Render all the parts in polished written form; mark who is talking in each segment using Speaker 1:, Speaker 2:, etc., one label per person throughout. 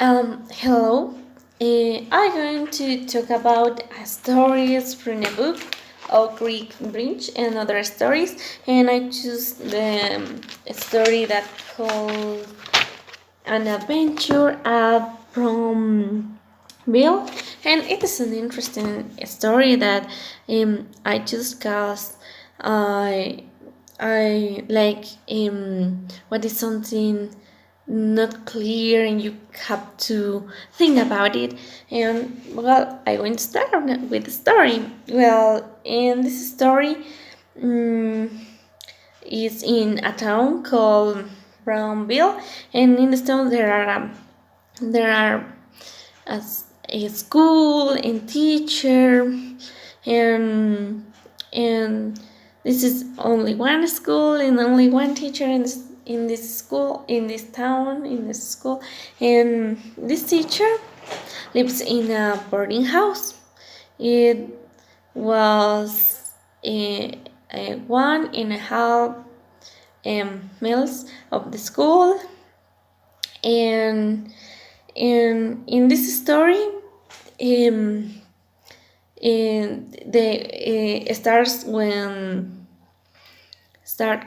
Speaker 1: Hello. I'm going to talk about stories from a book of Greek Bridge and other stories, and I choose the story that called An Adventure at Brownville, and it is an interesting story that I just cause I I like what is something not clear and you have to think about it. And well, I going to start with the story. Well, in this story um, is in a town called Brownville, and in the town there are a, a school and teacher, and and this is only one school and only one teacher in this school, in this town, in this school. And this teacher lives in a boarding house. It was a 1.5 miles of the school. And in this story, um, the starts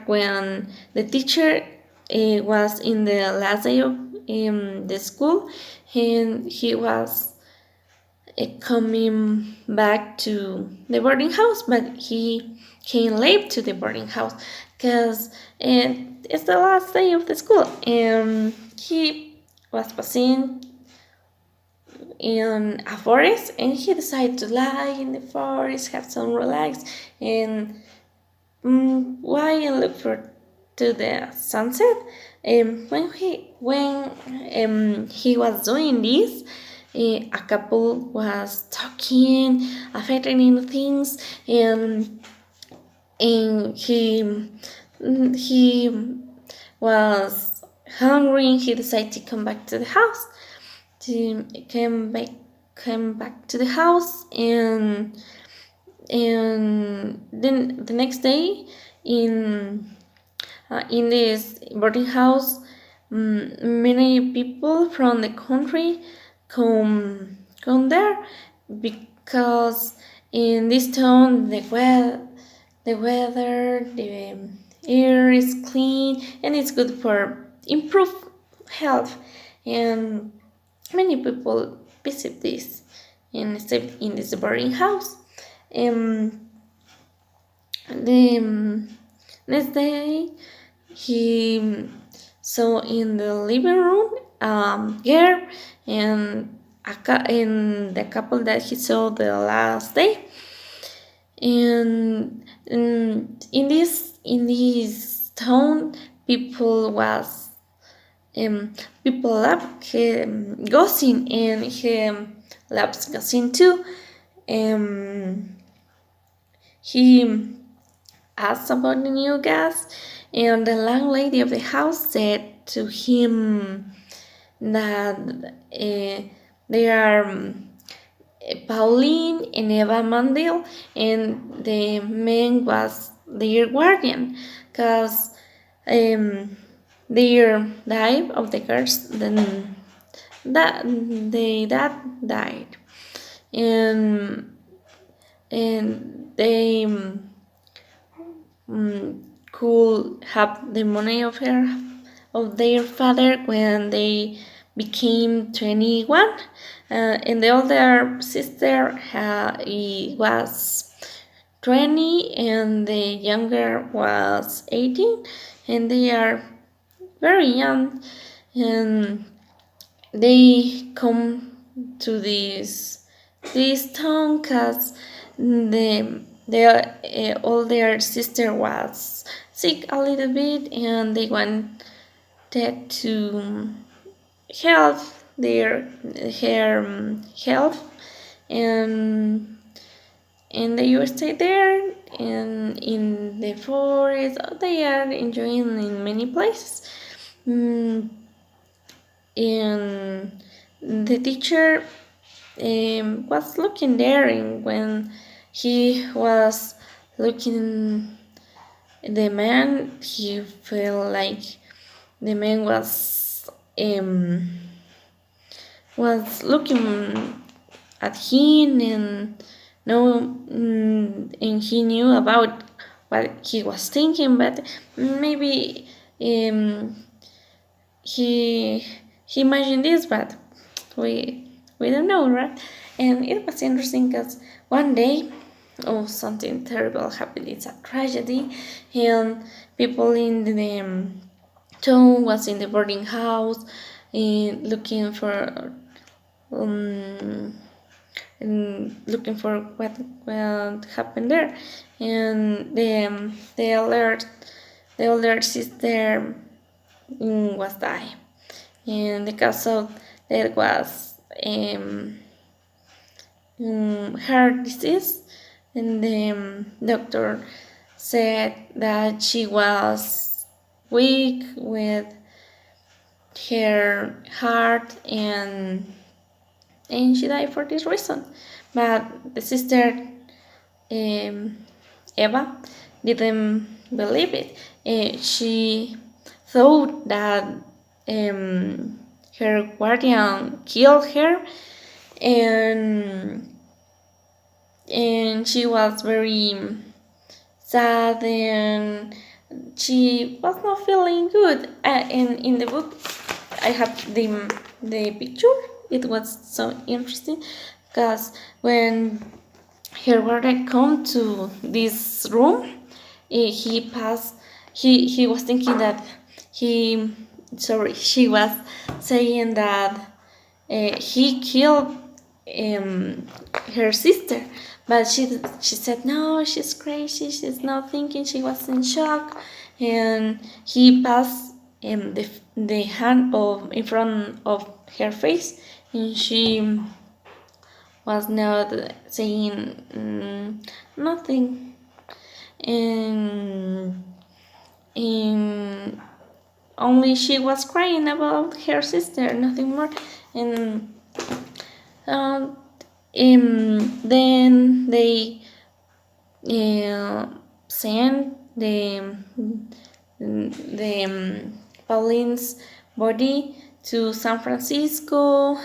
Speaker 1: when the teacher was in the last day of the school, and he was coming back to the boarding house, but he came late to the boarding house because it's the last day of the school, and he was passing in a forest, and he decided to lie in the forest, have some relax, and why and look for to the sunset. When he was doing this, a couple was talking, affecting things, and he was hungry. He decided to come back to the house, to come back to the house. And then the next day, in this boarding house, many people from the country come there, because in this town the air is clean and it's good for improve health, and many people visit this and stay in this boarding house. The next day, he saw in the living room girl, and the couple that he saw the last day. And in this town, people love gossip, and he loves gossip too. He asked about the new guest, and the landlady of the house said to him that they are Pauline and Eva Mandel, and the man was their guardian, because their died of the curse, then that they that died, and they could have the money of their father when they became 21. And the older sister he was 20, and the younger was 18, and they are very young, and they come to this town because the older sister was sick a little bit, and they wanted to help her health, and they will stay there, and in the forest they are enjoying in many places. And the teacher was looking there, and when he was looking the man, he felt like the man was was looking at him and no and he knew about what he was thinking, but maybe um, he he imagined this, but we don't know, right? And it was interesting because one day, oh, something terrible happened. It's a tragedy, and people in the town was in the boarding house, looking for um, looking for what happened there, and the older sister was died, and the cause of that was heart disease, and the doctor said that she was weak with her heart, and she died for this reason. But the sister um, Eva didn't believe it. She thought that her guardian killed her, and she was very sad, and she was not feeling good. And in the book, I have the picture. It was so interesting because when her brother come to this room, he passed. He was thinking that he sorry she was saying that he killed her sister, but she said no, she's crazy, she's not thinking, she was in shock, and he passed the hand of in front of her face, and she was not saying nothing, and only she was crying about her sister, nothing more, and um, then they sent the Pauline's body to San Francisco,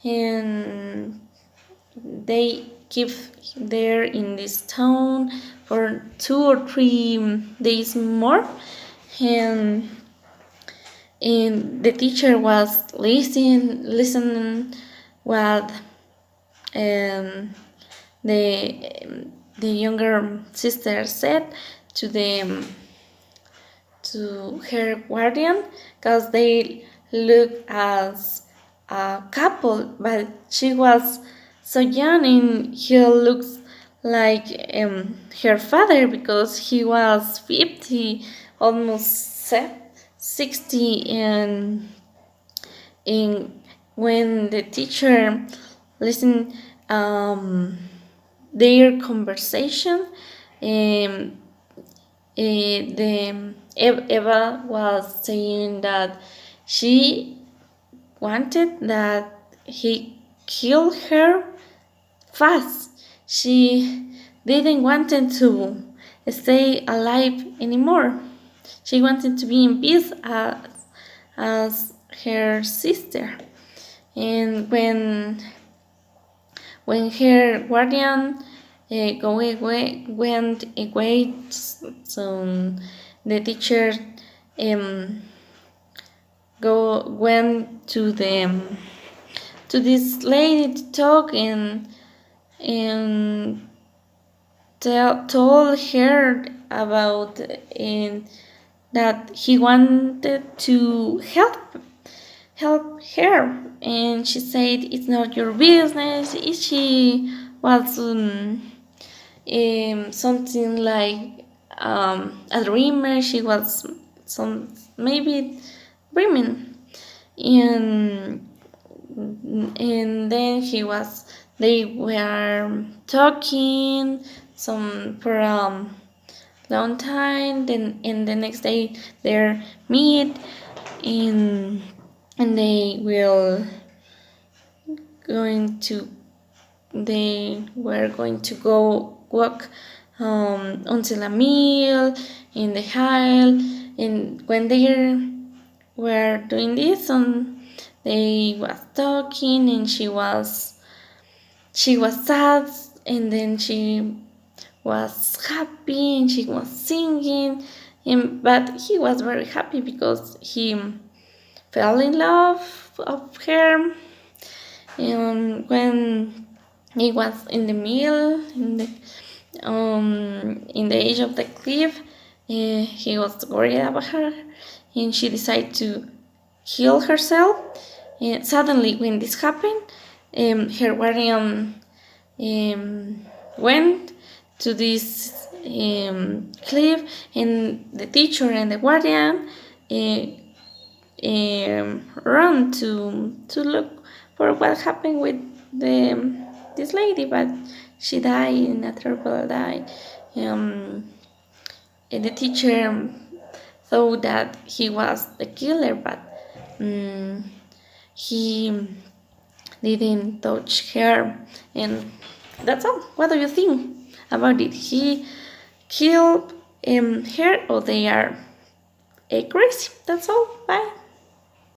Speaker 1: and they keep there in this town for 2 or 3 days more, and the teacher was listening what the younger sister said to to her guardian, because they look as a couple, but she was so young and he looks like her father, because he was 50, almost 60, and when the teacher listened their conversation, Eva was saying that she wanted that he kill her fast. She didn't want to stay alive anymore. She wanted to be in peace as her sister. And when her guardian went away, so the teacher went to this lady to talk, and told her about that he wanted to help her, and she said it's not your business. She was something like a dreamer. She was maybe dreaming, and then they were talking some for long time. Then and the next day they meet, and they will going to they were going to go walk until a meal in the aisle, and when they were doing this, they was talking, and she was sad, and then she was happy, and she was singing, but he was very happy because he fell in love of her. And when he was in the middle, in the edge of the cliff, he was worried about her, and she decided to kill herself. And suddenly, when this happened, her guardian went to this cliff, and the teacher and the guardian run to look for what happened with this lady, but she died in a terrible die. And the teacher thought that he was the killer, but he didn't touch her, and that's all. What do you think about it? He killed her, or they are crazy? That's all. Bye.